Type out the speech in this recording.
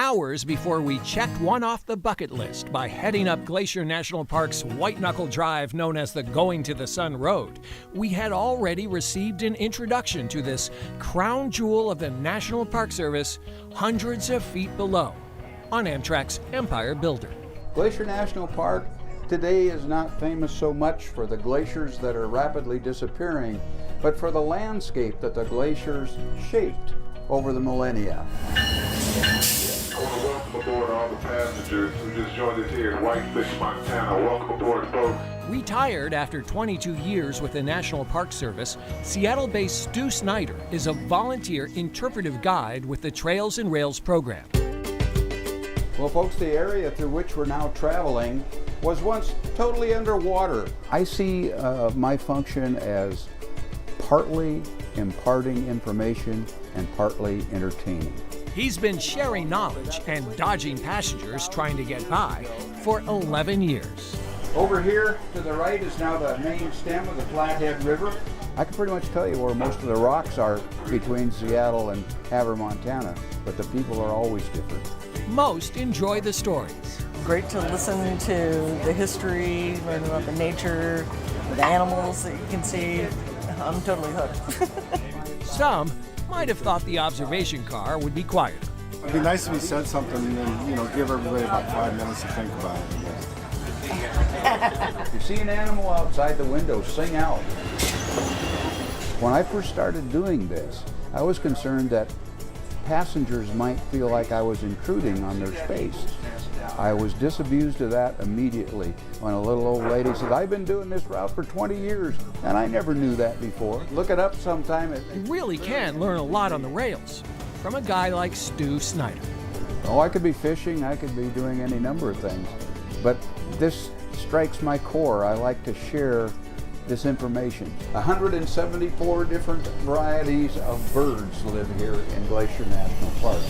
hours before we checked one off the bucket list by heading up Glacier National Park's white-knuckle drive known as the Going to the Sun Road, we had already received an introduction to this crown jewel of the National Park Service hundreds of feet below on Amtrak's Empire Builder. Glacier National Park today is not famous so much for the glaciers that are rapidly disappearing, but for the landscape that the glaciers shaped over the millennia. I want to welcome aboard all the passengers who just joined us here in Whitefish, Montana. Welcome aboard, folks. Retired after 22 years with the National Park Service, Seattle-based Stu Snyder is a volunteer interpretive guide with the Trails and Rails program. Well, folks, the area through which we're now traveling was once totally underwater. I see my function as partly imparting information and partly entertaining. He's been sharing knowledge and dodging passengers trying to get by for 11 years. Over here to the right is now the main stem of the Flathead River. I can pretty much tell you where most of the rocks are between Seattle and Havre, Montana, but the people are always different. Most enjoy the stories. Great to listen to the history, learn about the nature, the animals that you can see. I'm totally hooked. Some might have thought the observation car would be quieter. It'd be nice if we said something and, give everybody about 5 minutes to think about it. If you see an animal outside the window, sing out. When I first started doing this, I was concerned that passengers might feel like I was intruding on their space. I was disabused of that immediately when a little old lady said, "I've been doing this route for 20 years and I never knew that before." Look it up sometime. You really can learn a lot on the rails from a guy like Stu Snyder. Oh, I could be fishing, I could be doing any number of things, but this strikes my core. I like to share this information. 174 different varieties of birds live here in Glacier National Park.